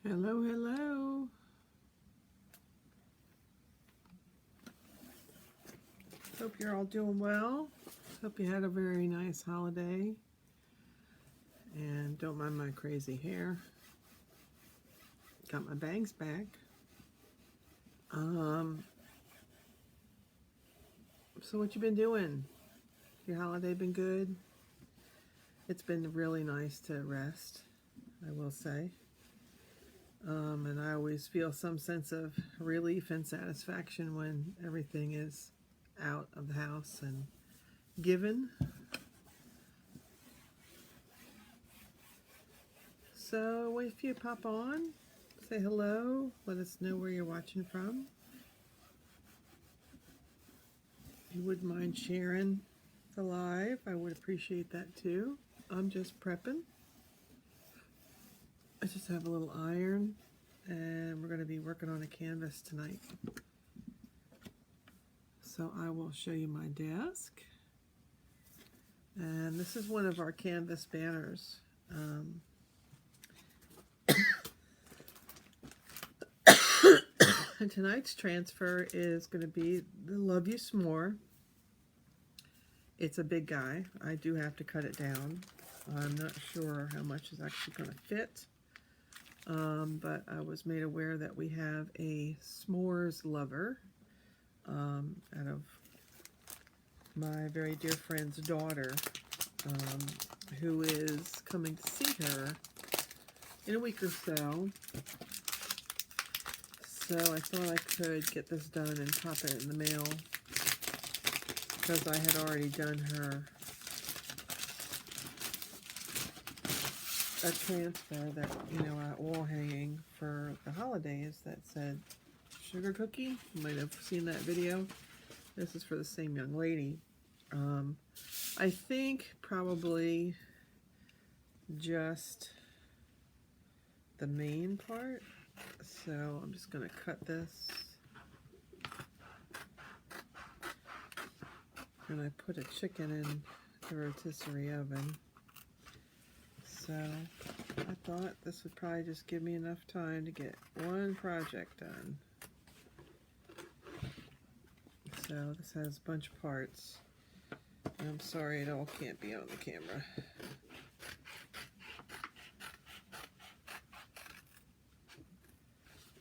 Hello, hello. Hope you're all doing well. Hope you had a very nice holiday. And don't mind my crazy hair. Got my bangs back. So what you been doing? Your holiday been good? It's been really nice to rest, I will say. And I always feel some sense of relief and satisfaction when everything is out of the house and given. So if you pop on, say hello, let us know where you're watching from. If you wouldn't mind sharing the live, I would appreciate that too. I'm just prepping. I just have a little iron and we're going to be working on a canvas tonight. So I will show you my desk. And this is one of our canvas banners. And tonight's transfer is going to be the Love You S'more. It's a big guy. I do have to cut it down. I'm not sure how much is actually going to fit. But I was made aware that we have a s'mores lover out of my very dear friend's daughter, who is coming to see her in a week or so. So I thought I could get this done and pop it in the mail because I had already done her a transfer that, a wall hanging for the holidays that said sugar cookie. You might have seen that video. This is for the same young lady. I think probably just the main part. So I'm just going to cut this. And I put a chicken in the rotisserie oven. So I thought this would probably just give me enough time to get one project done. So this has a bunch of parts. And I'm sorry it all can't be on the camera.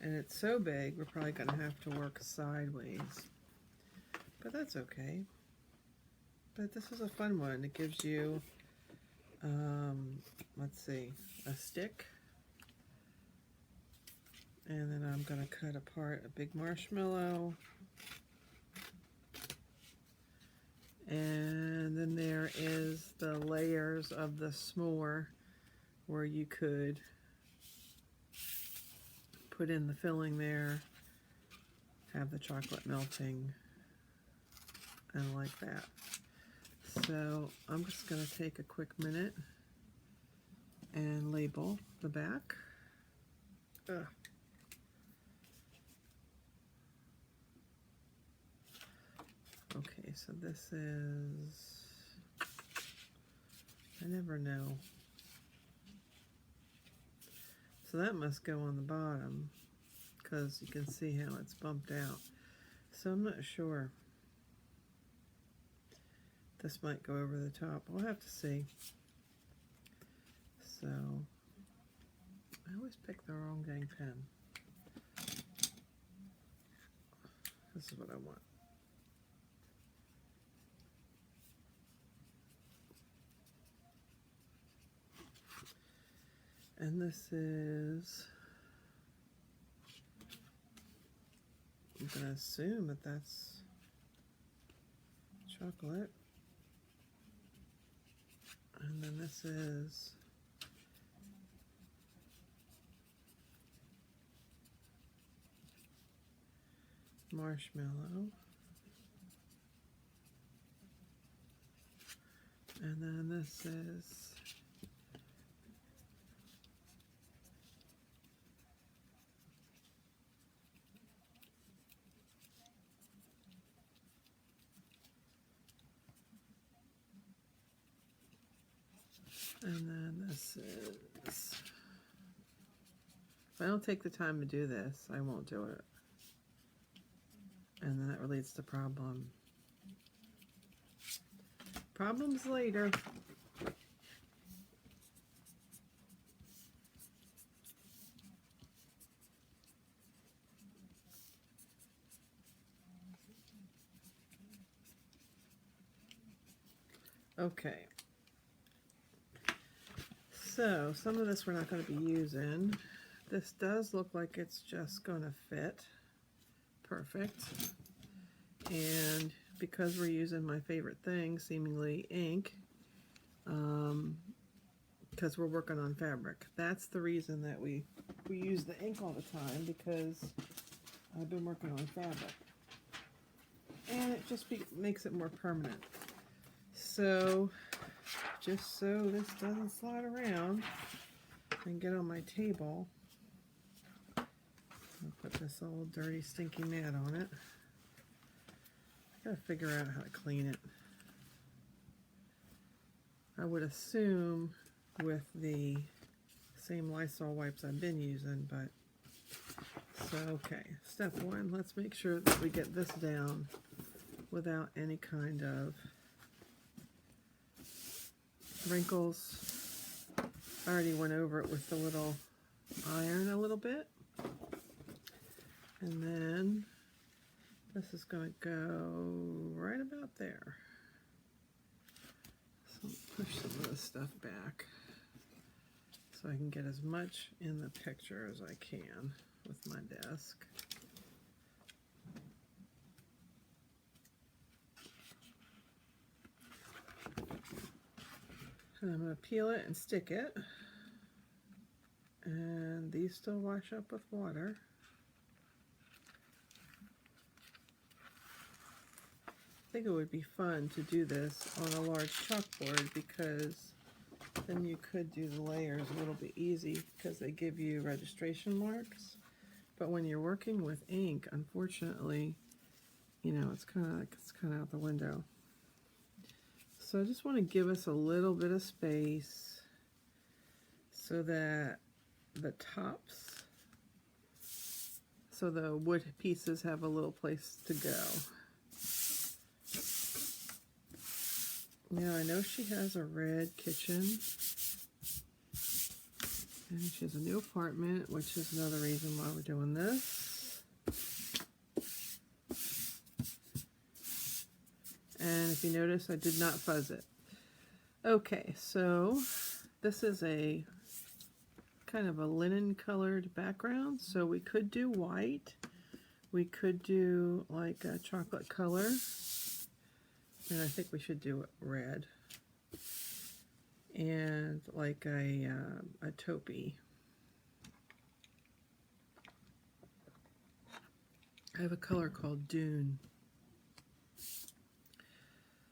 And it's so big, we're probably going to have to work sideways. But that's okay. But this is a fun one. It gives you, let's see, a stick. And then I'm going to cut apart a big marshmallow. And then there is the layers of the s'more where you could put in the filling there, have the chocolate melting, and like that. So I'm just going to take a quick minute and label the back. Ugh. Okay, so this is, I never know. So that must go on the bottom because you can see how it's bumped out. So I'm not sure. This might go over the top. We'll have to see. So I always pick the wrong dang pen. This is what I want. And this is, I'm going to assume that that's chocolate. And then this is marshmallow. And then this is I don't take the time to do this, I won't do it. And then that leads to problems later. Okay. So, some of this we're not going to be using. This does look like it's just going to fit. Perfect. And because we're using my favorite thing, seemingly ink, because we're working on fabric. That's the reason that we use the ink all the time, because I've been working on fabric. And it just makes it more permanent. So, just so this doesn't slide around and get on my table, I'll put this old dirty stinky mat on it. I gotta figure out how to clean it. I would assume with the same Lysol wipes I've been using, but so okay. Step one, let's make sure that we get this down without any kind of wrinkles. I already went over it with the little iron a little bit. And then this is going to go right about there. So push some of this stuff back so I can get as much in the picture as I can with my desk. And I'm going to peel it and stick it. And these still wash up with water. I think it would be fun to do this on a large chalkboard, because then you could do the layers a little bit easy because they give you registration marks. But when you're working with ink, unfortunately, you know, it's kind of out the window. So I just want to give us a little bit of space so that the tops, so the wood pieces have a little place to go. Now I know she has a red kitchen, and she has a new apartment, which is another reason why we're doing this. And if you notice, I did not fuzz it. Okay, so this is a kind of a linen colored background, so we could do white. We could do like a chocolate color. And I think we should do red. And like a taupey. I have a color called Dune.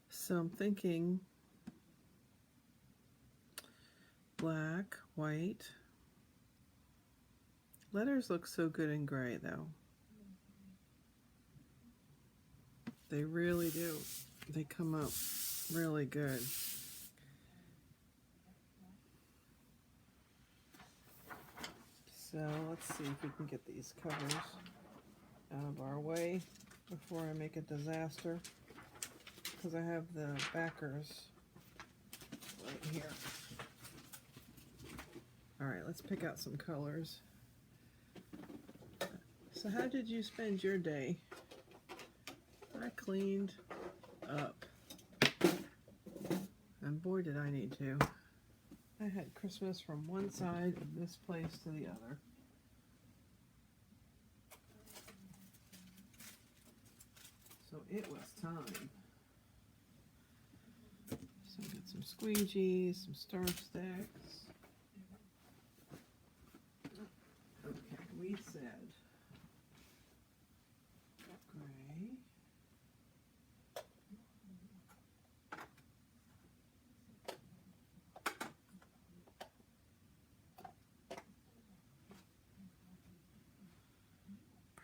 So I'm thinking black, white. Letters look so good in gray though. They really do. They come up really good. So let's see if we can get these covers out of our way before I make a disaster, because I have the backers right here. Alright, let's pick out some colors. So how did you spend your day? I cleaned up. And boy did I need to. I had Christmas from one side of this place to the other. So it was time. So get some squeegees, some star sticks. Okay, we said gray.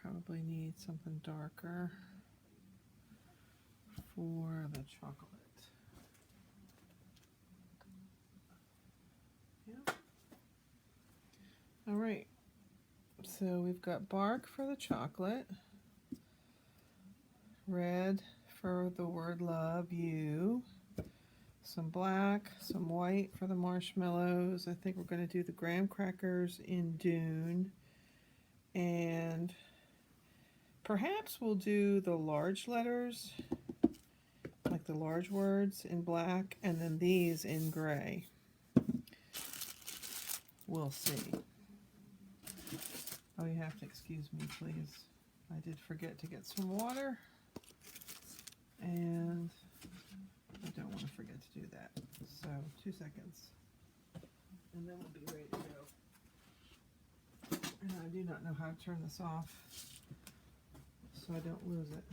Probably need something darker for the chocolate. Yeah. All right. So we've got bark for the chocolate, red for the word love you, some black, some white for the marshmallows. I think we're going to do the graham crackers in Dune, and perhaps we'll do the large letters, like the large words in black, and then these in gray. We'll see. Oh, you have to excuse me, please. I did forget to get some water, and I don't want to forget to do that. So 2 seconds, and then we'll be ready to go. And I do not know how to turn this off, so I don't lose it.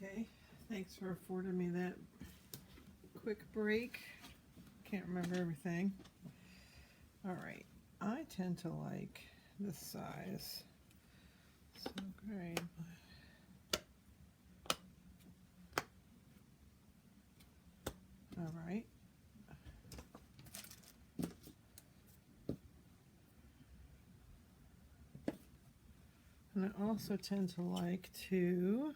Okay, thanks for affording me that quick break. Can't remember everything. All right, I tend to like this size. So great. All right. And I also tend to like to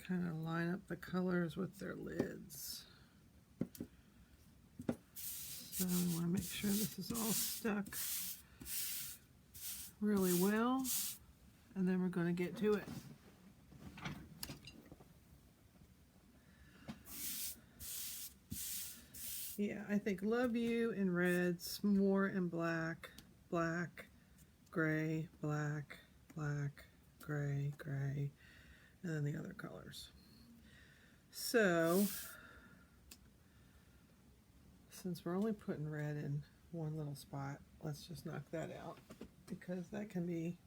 kind of line up the colors with their lids. So I want to make sure this is all stuck really well, and then we're going to get to it. Yeah, I think love you in red, s'more in black, black, gray, black, black, gray, gray, and then the other colors. So, since we're only putting red in one little spot, let's just knock that out, because that can be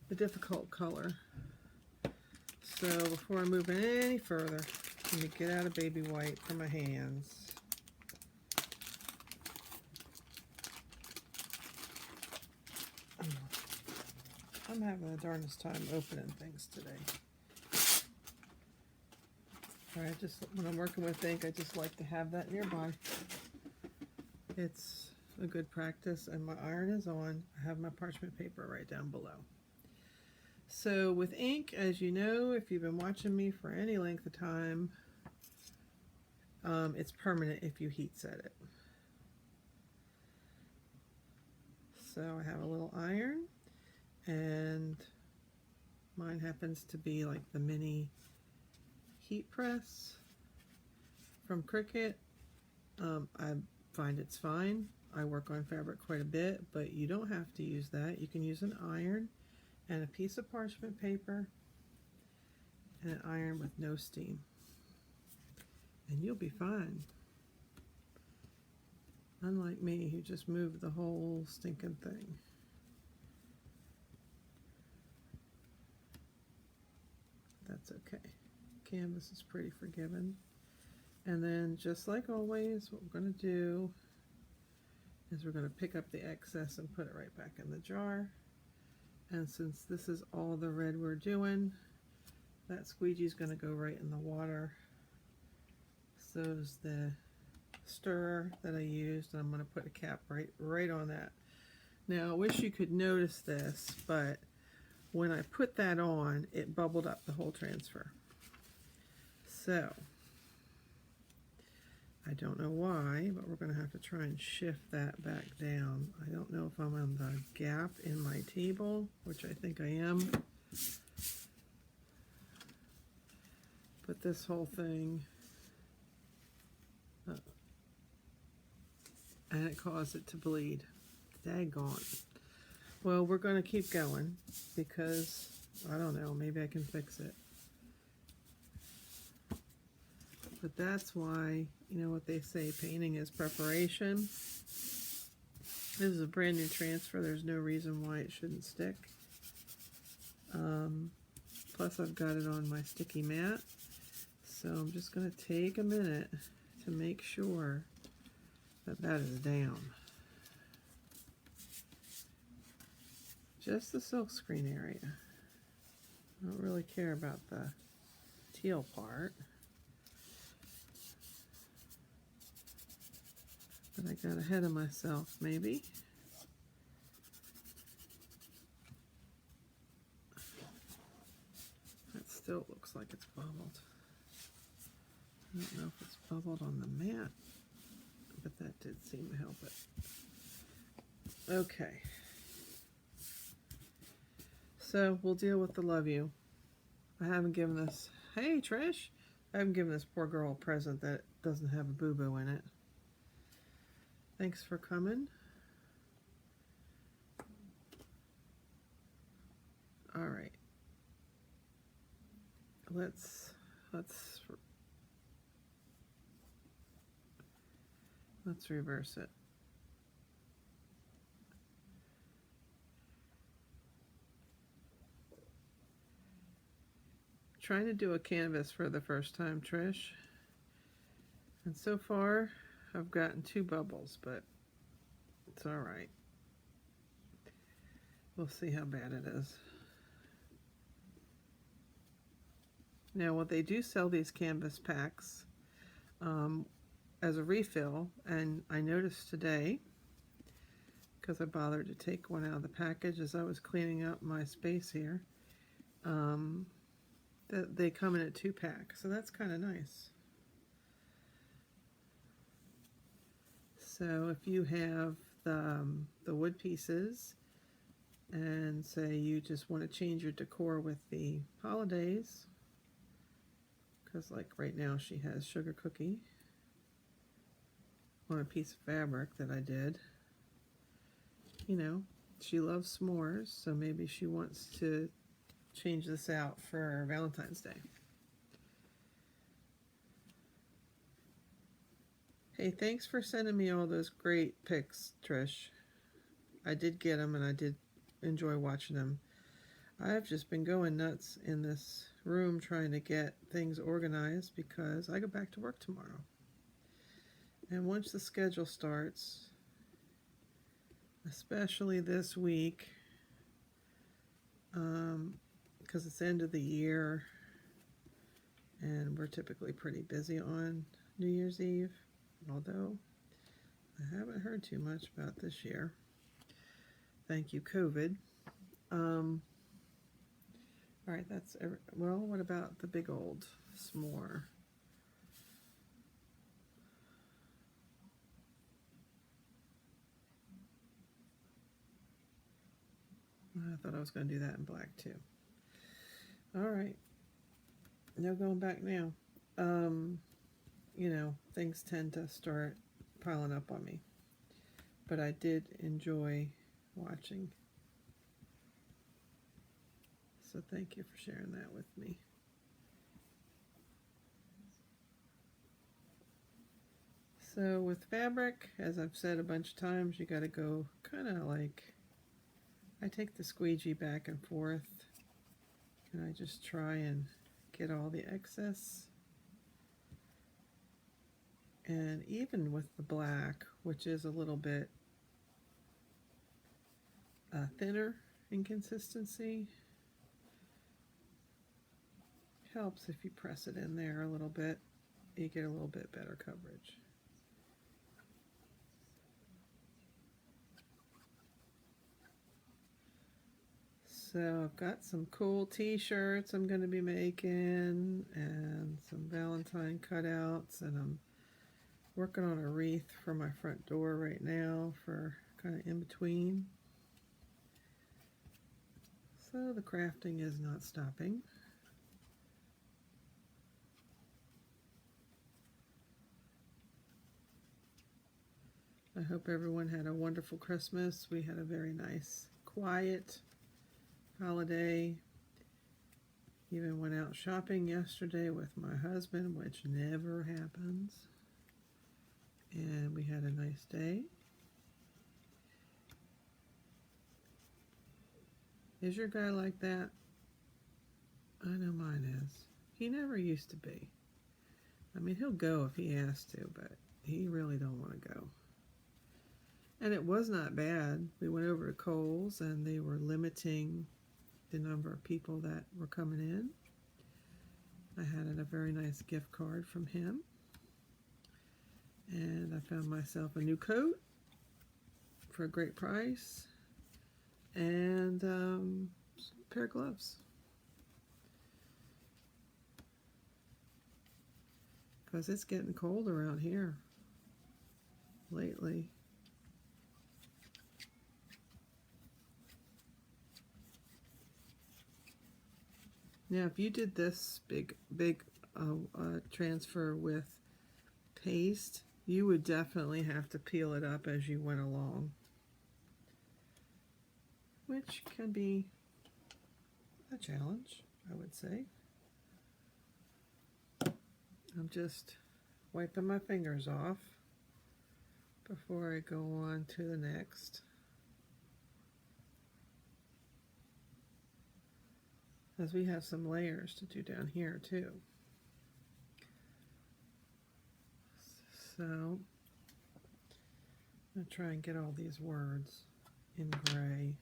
a difficult color. So before I move any further, let me get out a baby white from my hands. I'm having the darndest time opening things today. Alright, just when I'm working with ink, I just like to have that nearby. It's a good practice, and my iron is on. I have my parchment paper right down below. So with ink, as you know, if you've been watching me for any length of time, it's permanent if you heat set it. So I have a little iron, and mine happens to be like the mini heat press from Cricut. I find it's fine. I work on fabric quite a bit, but you don't have to use that. You can use an iron and a piece of parchment paper and an iron with no steam, and you'll be fine. Unlike me, who just moved the whole stinking thing. That's okay. Canvas is pretty forgiving. And then, just like always, what we're going to do is we're going to pick up the excess and put it right back in the jar. And since this is all the red we're doing, that squeegee is going to go right in the water. So is the stirrer that I used, and I'm going to put a cap right on that. Now I wish you could notice this, but when I put that on, it bubbled up the whole transfer. So I don't know why, but we're going to have to try and shift that back down. I don't know if I'm on the gap in my table, which I think I am. But this whole thing, and it caused it to bleed. Daggone. Well, we're going to keep going because, I don't know, maybe I can fix it. But that's why, you know what they say, painting is preparation. This is a brand new transfer. There's no reason why it shouldn't stick. Plus I've got it on my sticky mat. So I'm just going to take a minute to make sure that that is down. Just the silkscreen area. I don't really care about the teal part. But I got ahead of myself, maybe. That still looks like it's bubbled. I don't know if it's bubbled on the mat, but that did seem to help it. Okay. So we'll deal with the love you. I haven't given this, hey Trish, I haven't given this poor girl a present that doesn't have a boo-boo in it. Thanks for coming. All right. Let's reverse it. Trying to do a canvas for the first time, Trish. And so far, I've gotten 2 bubbles, but it's all right. We'll see how bad it is. Now, what they do sell these canvas packs as a refill, and I noticed today, because I bothered to take one out of the package as I was cleaning up my space here, that they come in a 2-pack, so that's kind of nice. So if you have the wood pieces, and say you just want to change your decor with the holidays, because like right now she has sugar cookie on a piece of fabric that I did. You know, she loves s'mores, so maybe she wants to change this out for Valentine's Day. Hey, thanks for sending me all those great pics, Trish. I did get them and I did enjoy watching them. I've just been going nuts in this room trying to get things organized because I go back to work tomorrow. And once the schedule starts, especially this week, because it's end of the year and we're typically pretty busy on New Year's Eve, although I haven't heard too much about this year. Thank you, COVID. All right, that's well, what about the big old s'more? I thought I was going to do that in black too. All right, no going back now. You know, things tend to start piling up on me, but I did enjoy watching. So thank you for sharing that with me. So with fabric, as I've said a bunch of times, you got to go kind of like, I take the squeegee back and forth, and I just try and get all the excess. And even with the black, which is a little bit thinner in consistency, helps if you press it in there a little bit. You get a little bit better coverage. So I've got some cool t-shirts I'm going to be making and some Valentine cutouts, and I'm Working on a wreath for my front door right now for kind of in between. So the crafting is not stopping. I hope everyone had a wonderful Christmas. We had a very nice, quiet holiday. Even went out shopping yesterday with my husband, which never happens. And we had a nice day. Is your guy like that? I know mine is. He never used to be. I mean, he'll go if he has to, but he really don't want to go. And it was not bad. We went over to Kohl's and they were limiting the number of people that were coming in. I had a very nice gift card from him. And I found myself a new coat for a great price. And a pair of gloves. Because it's getting cold around here lately. Now, if you did this big transfer with paste, you would definitely have to peel it up as you went along, which can be a challenge, I would say. I'm just wiping my fingers off before I go on to the next. Because we have some layers to do down here too. So I'm going to try and get all these words in gray.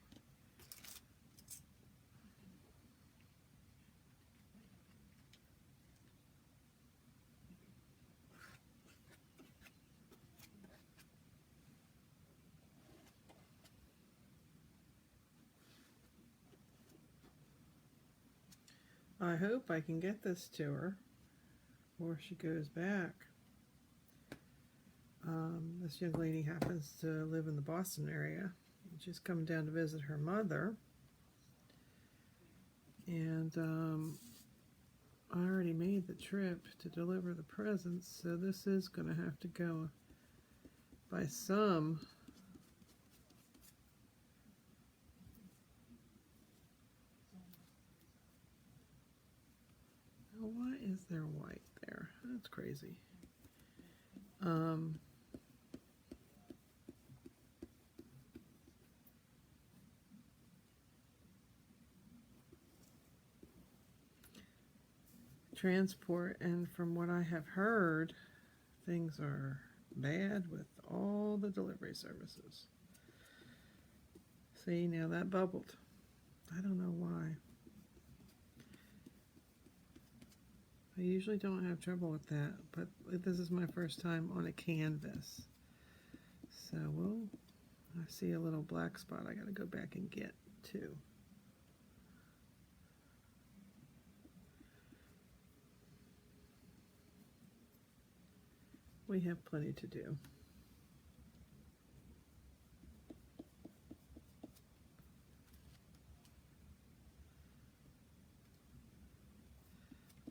I hope I can get this to her before she goes back. This young lady happens to live in the Boston area. She's coming down to visit her mother. And I already made the trip to deliver the presents, so this is going to have to go by some. Now, why is there white there? That's crazy. Transport, and from what I have heard, things are bad with all the delivery services. See, now that bubbled. I don't know why. I usually don't have trouble with that, but this is my first time on a canvas. So I see a little black spot I gotta go back and get too. We have plenty to do.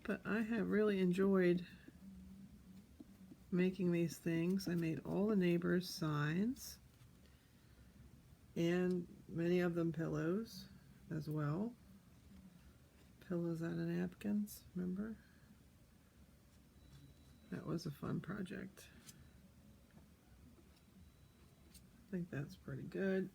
But I have really enjoyed making these things. I made all the neighbors' signs and many of them pillows as well. Pillows out of napkins, remember? That was a fun project. I think that's pretty good.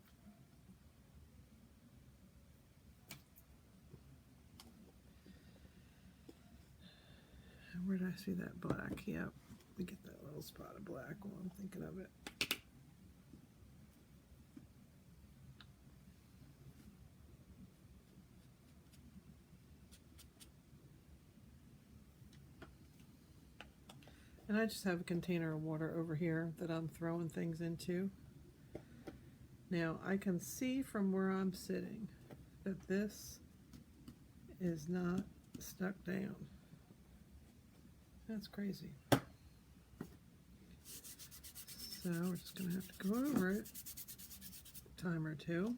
And where did I see that black? Yep, we get that little spot of black while I'm thinking of it. And I just have a container of water over here that I'm throwing things into. Now I can see from where I'm sitting that this is not stuck down. That's crazy. So we're just going to have to go over it a time or two.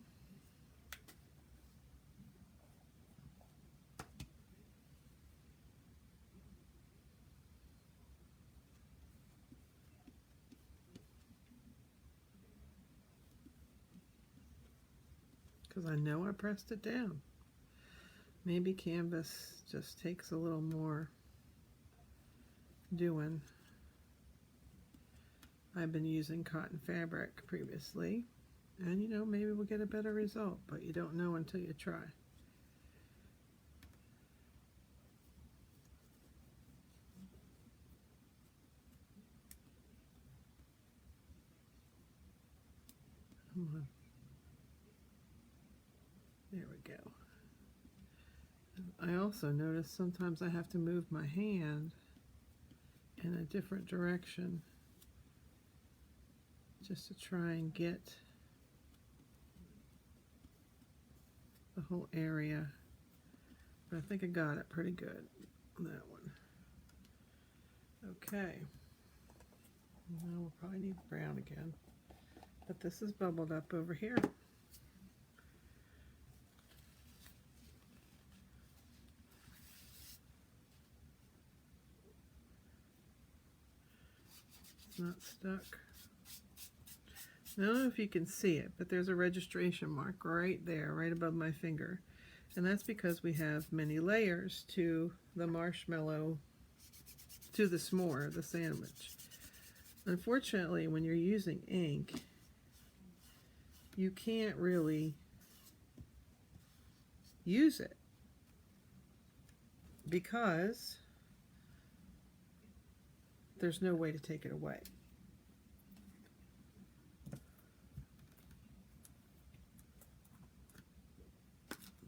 Because I know I pressed it down. Maybe canvas just takes a little more doing. I've been using cotton fabric previously, and you know, maybe we'll get a better result, but you don't know until you try. Come on. There we go. I also notice sometimes I have to move my hand in a different direction just to try and get the whole area. But I think I got it pretty good on that one. Okay. Now we'll probably need brown again. But this is bubbled up over here. It's not stuck. I don't know if you can see it, but there's a registration mark right there, right above my finger. And that's because we have many layers to the marshmallow, to the s'more, the sandwich. Unfortunately, when you're using ink, you can't really use it because there's no way to take it away.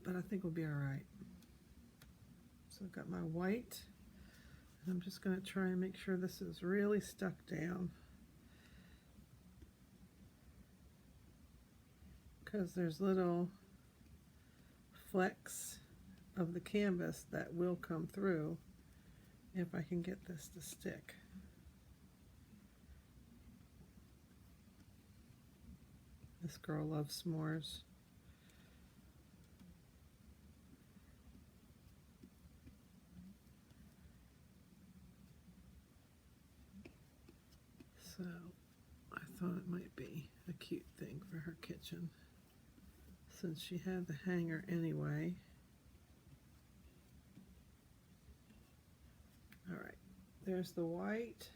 But I think we'll be all right. So I've got my white, and I'm just going to try and make sure this is really stuck down, because there's little flecks of the canvas that will come through if I can get this to stick. This girl loves s'mores. So I thought it might be a cute thing for her kitchen, since she had the hanger anyway. All right, there's the white.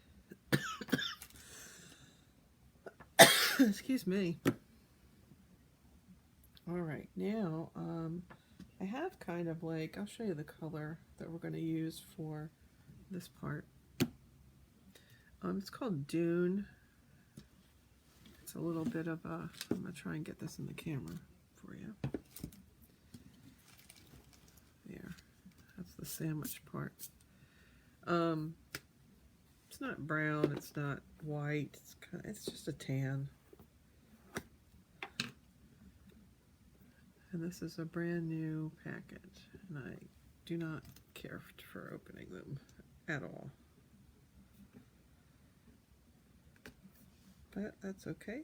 Excuse me. All right, now I have kind of like, I'll show you the color that we're going to use for this part. It's called Dune. It's a little bit of a, I'm going to try and get this in the camera for you. There, that's the sandwich part. It's not brown, it's not white, it's just a tan. And this is a brand new package, and I do not care for opening them at all. But that's okay.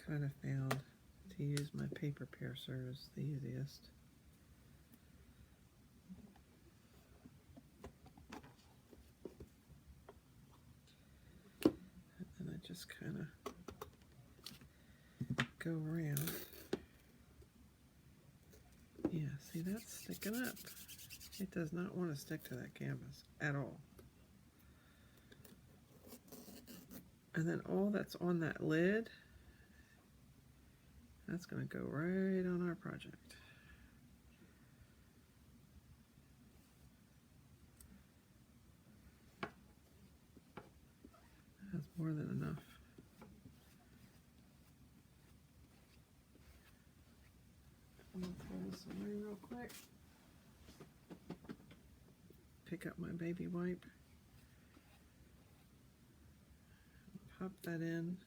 Kind of found to use my paper piercer is the easiest. And I just kind of go around. Yeah, see, that's sticking up. It does not want to stick to that canvas at all. And then all that's on that lid, that's going to go right on our project. That's more than enough. I'm going to throw this away real quick. Pick up my baby wipe. Pop that in.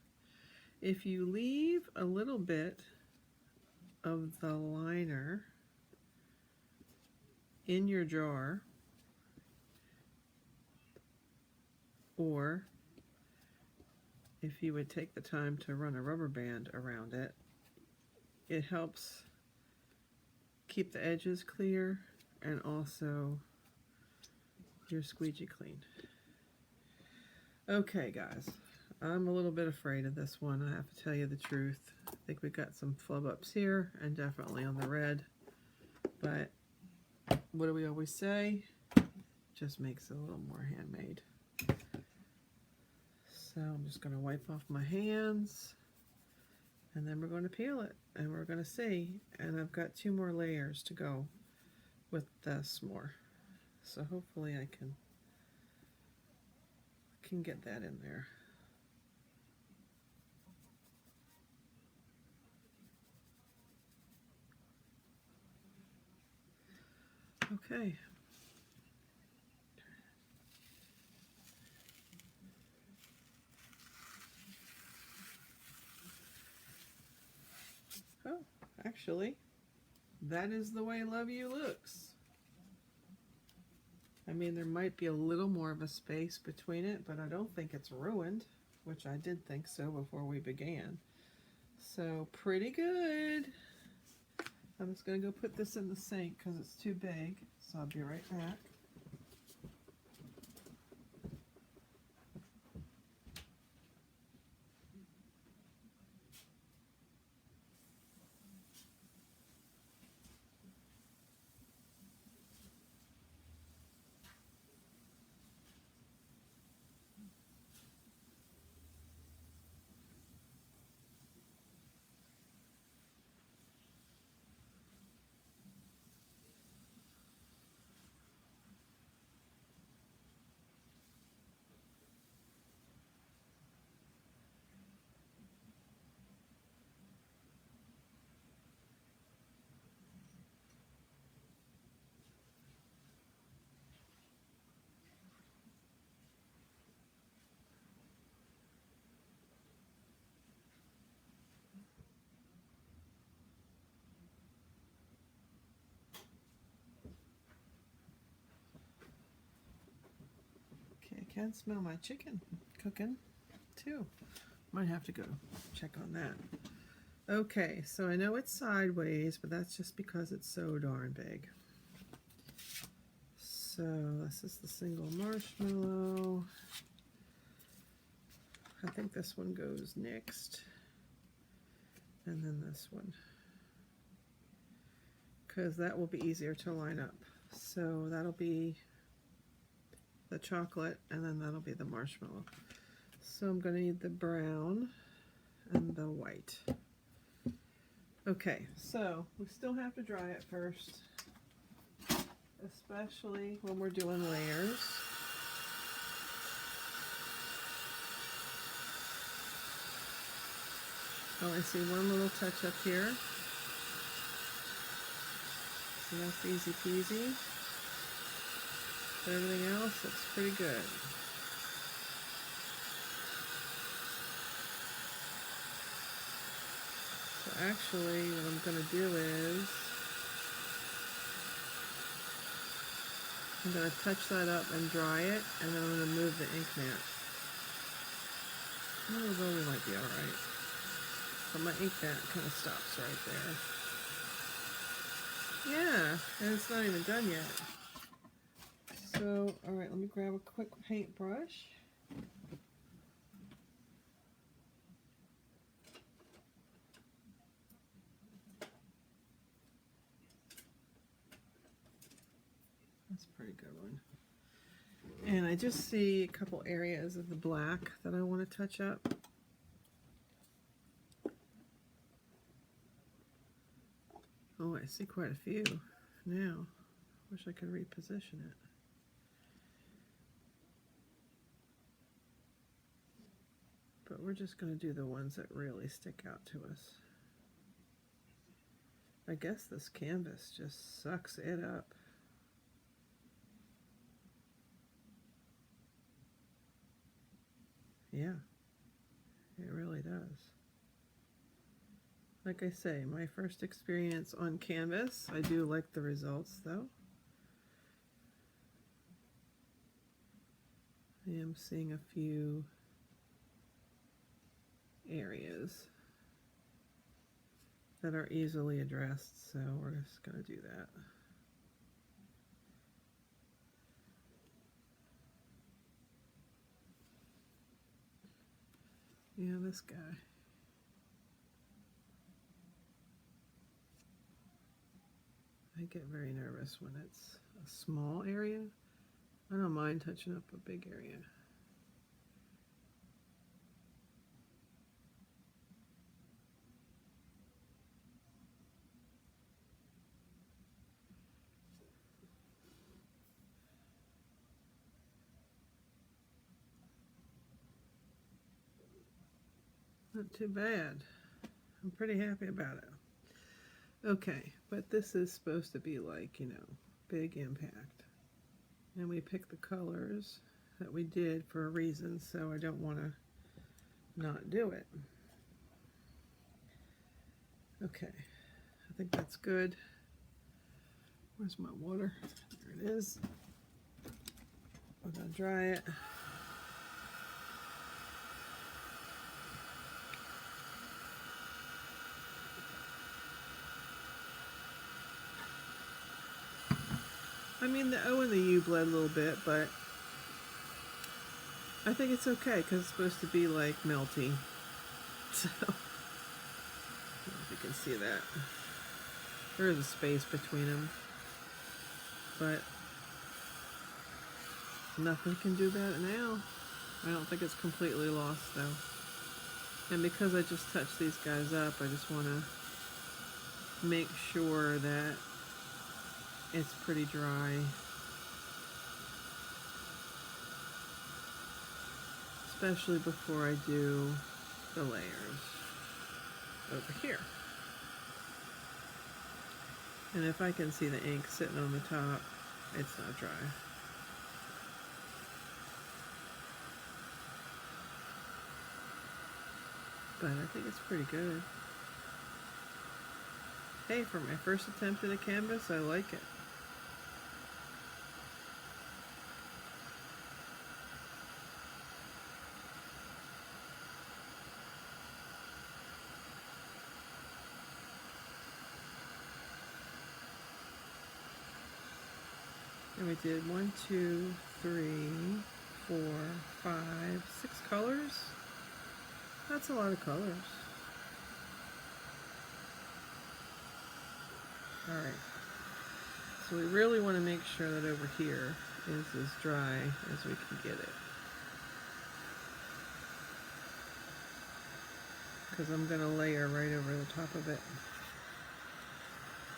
If you leave a little bit of the liner in your jar, or if you would take the time to run a rubber band around it, it helps keep the edges clear and also your squeegee clean. Okay guys, I'm a little bit afraid of this one, I have to tell you the truth. I think we got some flub ups here and definitely on the red, but what do we always say? Just makes it a little more handmade. So I'm just going to wipe off my hands and then we're going to peel it and we're going to see. And I've got 2 more layers to go with this more. So hopefully I can get that in there. Okay. Oh, actually, that is the way Love You looks. I mean, there might be a little more of a space between it, but I don't think it's ruined, which I did think so before we began. So pretty good. I'm just going to go put this in the sink because it's too big, so I'll be right back. Okay, I can smell my chicken cooking too. Might have to go check on that. Okay, so I know it's sideways, but that's just because it's so darn big. So this is the single marshmallow. I think this one goes next. And then this one. Because that will be easier to line up. So that'll be the chocolate, and then that'll be the marshmallow. So I'm going to need the brown and the white. Okay, so we still have to dry it first, especially when we're doing layers. Oh, I see one little touch up here. So that's easy peasy. But everything else looks pretty good. So actually what I'm going to do is I'm going to touch that up and dry it, and then I'm going to move the ink mat. Oh, we might be alright. But my ink mat kind of stops right there. Yeah, and it's not even done yet. So, alright, let me grab a quick paintbrush. That's a pretty good one. And I just see a couple areas of the black that I want to touch up. Oh, I see quite a few now. Wish I could reposition it. But we're just going to do the ones that really stick out to us. I guess this canvas just sucks it up. Yeah, it really does. Like I say, my first experience on canvas. I do like the results though. I am seeing a few areas that are easily addressed, so we're just going to do that. Yeah, this guy. I get very nervous when it's a small area. I don't mind touching up a big area. Not too bad. I'm pretty happy about it. Okay, but this is supposed to be like, you know, big impact. And we picked the colors that we did for a reason, so I don't want to not do it. Okay, I think that's good. Where's my water? There it is. I'm gonna dry it. I mean, the O and the U bled a little bit, but I think it's okay because it's supposed to be like melty. So, I don't know if you can see that. There is a space between them, but nothing can do about it now. I don't think it's completely lost though. And because I just touched these guys up, I just want to make sure that it's pretty dry. Especially before I do the layers over here. And if I can see the ink sitting on the top, it's not dry. But I think it's pretty good. Hey, for my first attempt at a canvas, I like it. And we did 1, 2, 3, 4, 5, 6 colors. That's a lot of colors. Alright. So we really want to make sure that over here is as dry as we can get it. Because I'm going to layer right over the top of it.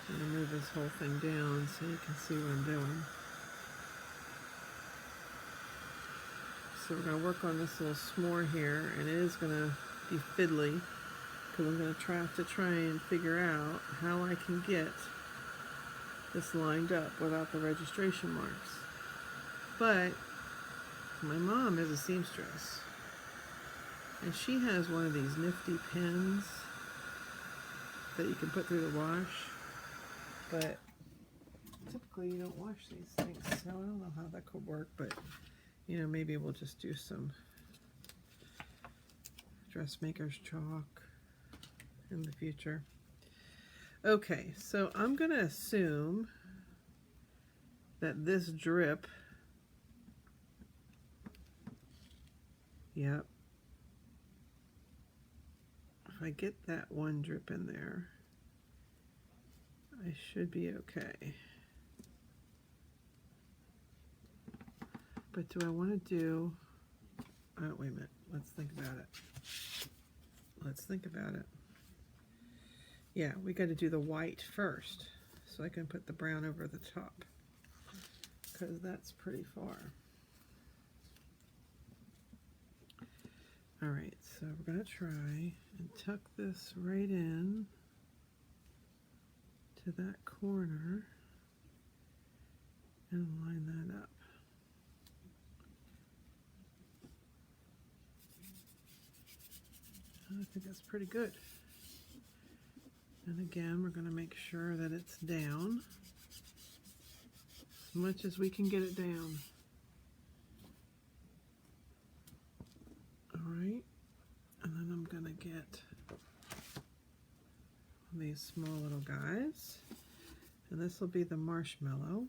I'm going to move this whole thing down so you can see what I'm doing. So we're going to work on this little s'more here, and it is going to be fiddly because I'm going to try and figure out how I can get this lined up without the registration marks. But my mom is a seamstress, and she has one of these nifty pens that you can put through the wash, but typically you don't wash these things, so I don't know how that could work, but you know, maybe we'll just do some dressmaker's chalk in the future. Okay, so I'm going to assume that this drip, yep, if I get that one drip in there, I should be okay. But do I want to do, oh, wait a minute, let's think about it. Let's think about it. Yeah, we got to do the white first, so I can put the brown over the top, because that's pretty far. All right, so we're going to try and tuck this right in to that corner and line that up. I think that's pretty good. And again, we're going to make sure that it's down as much as we can get it down. gonna get these small little guys, and this will be the marshmallow.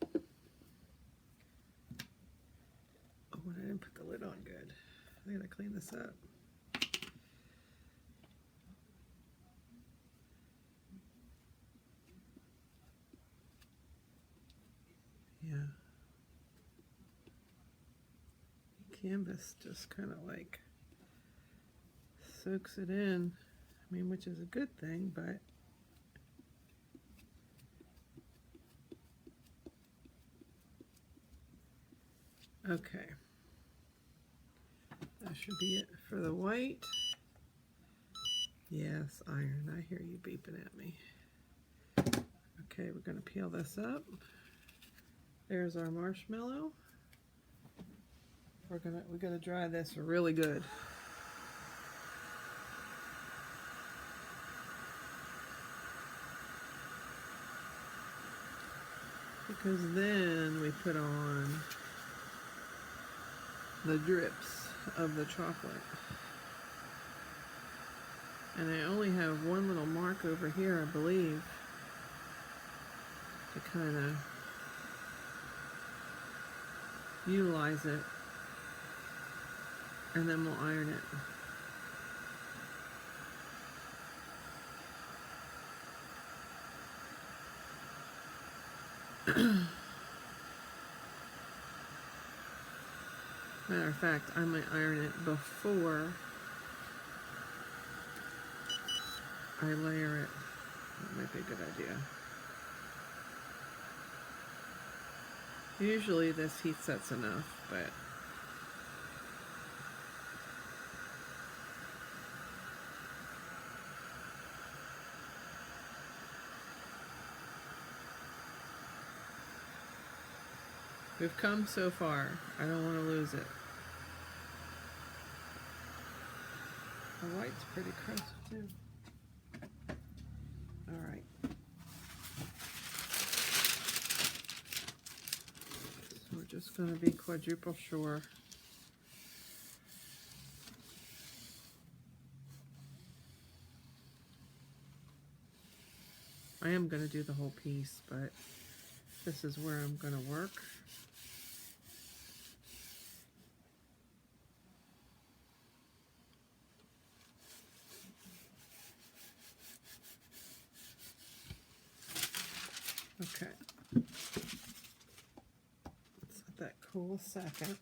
Oh, and I didn't put the lid on good. I gotta clean this up. Yeah. Canvas just kind of like soaks it in. I mean, which is a good thing, but okay. That should be it for the white. Yes, iron. I hear you beeping at me. Okay, we're gonna peel this up. There's our marshmallow. We gotta dry this really good. Because then we put on the drips of the chocolate. And I only have one little mark over here, I believe, to kind of utilize it. And then we'll iron it. Matter of fact, I might iron it before I layer it. That might be a good idea. Usually this heat set's enough, but we've come so far. I don't want to lose it. The white's pretty crisp too. All right. So we're just going to be quadruple sure. I am going to do the whole piece, but this is where I'm going to work. Okay. Let's let that cool a second.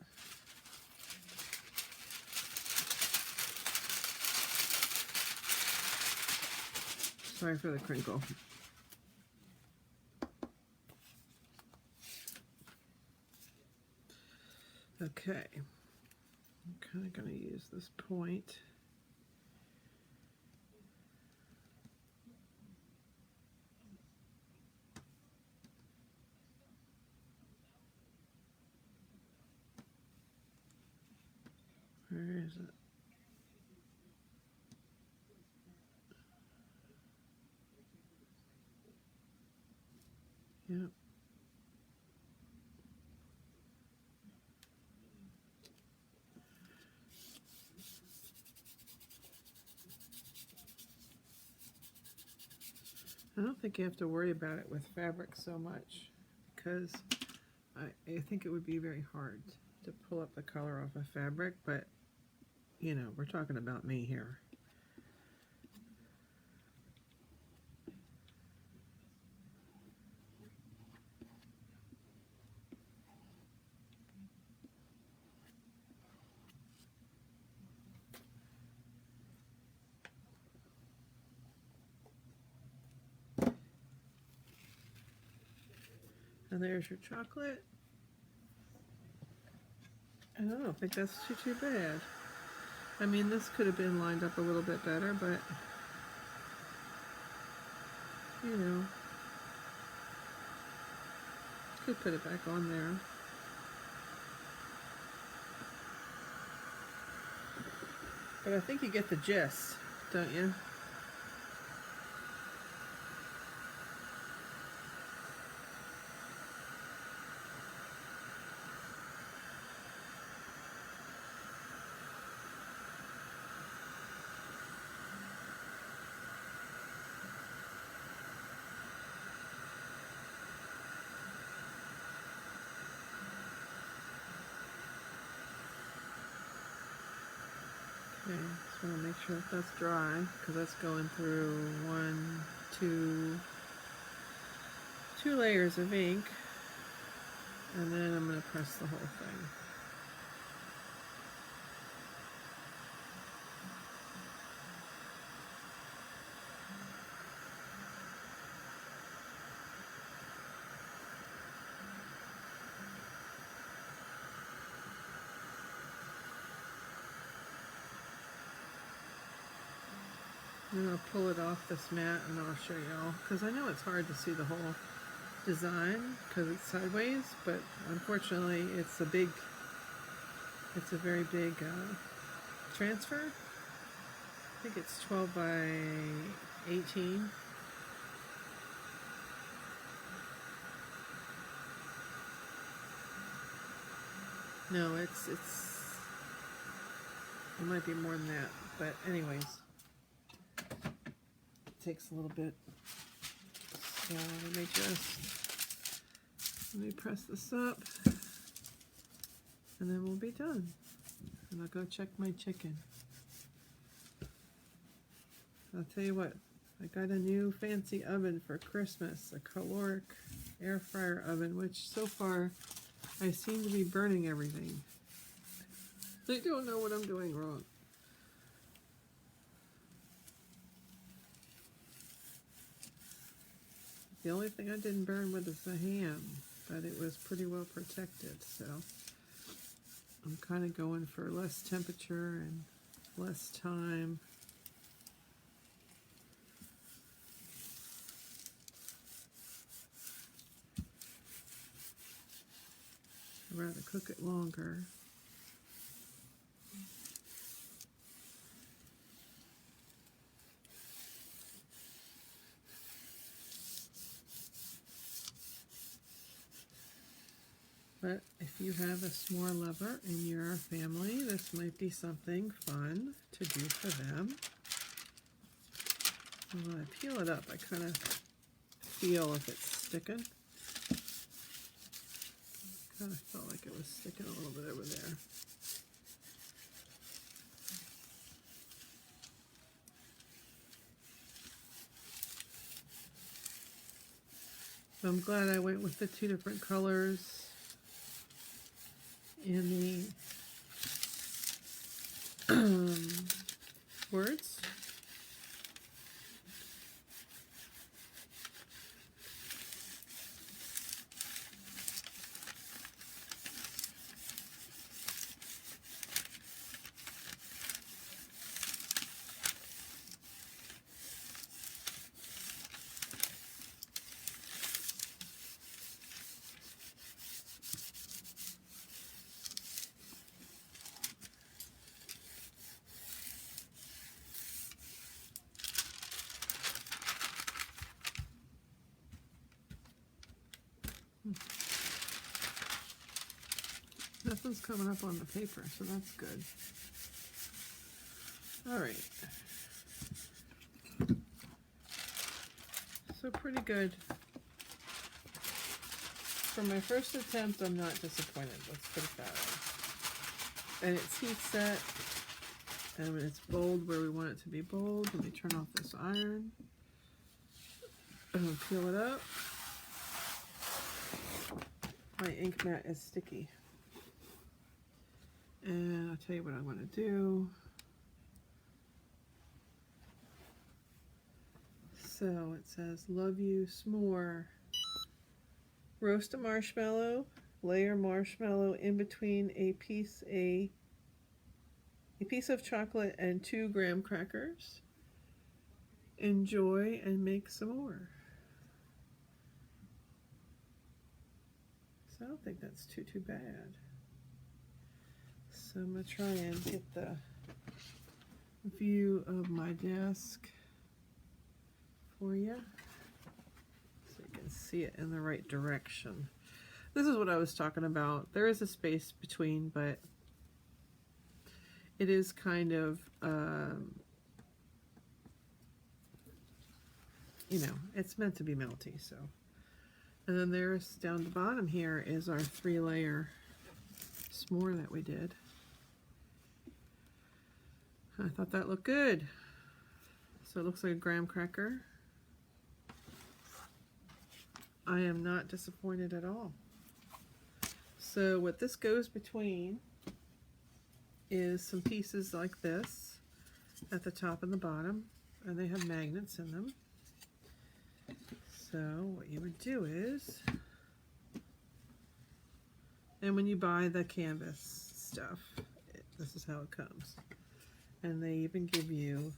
Sorry for the crinkle. Okay. I'm kind of going to use this point. Where is it? Yep. I don't think you have to worry about it with fabric so much, because I think it would be very hard to pull up the color off of fabric, but you know, we're talking about me here. And there's your chocolate. And I don't think that's too bad. I mean, this could have been lined up a little bit better, but you know, could put it back on there. But I think you get the gist, don't you? Okay, just want to make sure that that's dry because that's going through two layers of ink, and then I'm going to press the whole thing. And I'll pull it off this mat and I'll show y'all, because I know it's hard to see the whole design because it's sideways, but unfortunately it's a very big transfer. I think it's 12 by 18. No, it might be more than that, but anyways, it takes a little bit. So let me press this up, and then we'll be done. And I'll go check my chicken. I'll tell you what, I got a new fancy oven for Christmas, a caloric air fryer oven, which so far I seem to be burning everything. I don't know what I'm doing wrong. The only thing I didn't burn with is the ham, but it was pretty well protected, so I'm kind of going for less temperature and less time. I'd rather cook it longer. But if you have a s'more lover in your family, this might be something fun to do for them. And when I peel it up, I kind of feel if it's sticking. Kind of felt like it was sticking a little bit over there. So I'm glad I went with the two different colors in the words. Nothing's coming up on the paper, so that's good. All right. So pretty good. For my first attempt, I'm not disappointed. Let's put it that way. And it's heat set. And when it's bold where we want it to be bold, let me turn off this iron. And peel it up. My ink mat is sticky. And I'll tell you what I want to do. So it says, love you s'more. Roast a marshmallow, layer marshmallow in between a piece of chocolate and 2 graham crackers. Enjoy and make some more. So I don't think that's too bad. So I'm going to try and get the view of my desk for you so you can see it in the right direction. This is what I was talking about. There is a space between, but it is kind of, you know, it's meant to be melty, so. And then there's, down the bottom here, is our 3-layer s'more that we did. I thought that looked good. So it looks like a graham cracker. I am not disappointed at all. So what this goes between is some pieces like this at the top and the bottom, and they have magnets in them. So what you would do is, and when you buy the canvas stuff, this is how it comes. And they even give you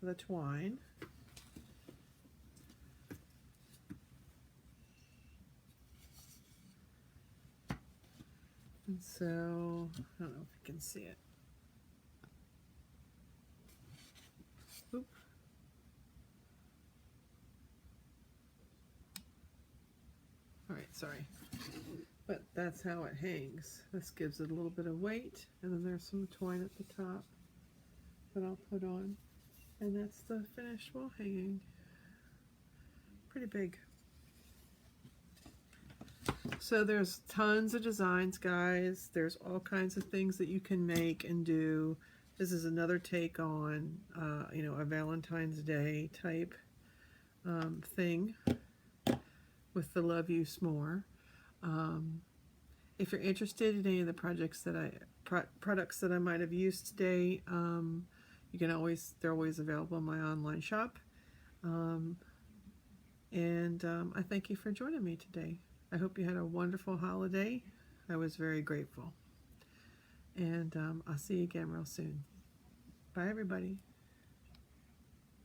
the twine. And so, I don't know if you can see it. Oop. Alright, sorry. But that's how it hangs. This gives it a little bit of weight, and then there's some twine at the top that I'll put on. And that's the finished wall hanging. Pretty big. So there's tons of designs, guys. There's all kinds of things that you can make and do. This is another take on, you know, a Valentine's Day type thing with the Love You S'more. If you're interested in any of the products that I might have used today, you can always, they're always available in my online shop. I thank you for joining me today. I hope you had a wonderful holiday. I was very grateful. And I'll see you again real soon. Bye, everybody.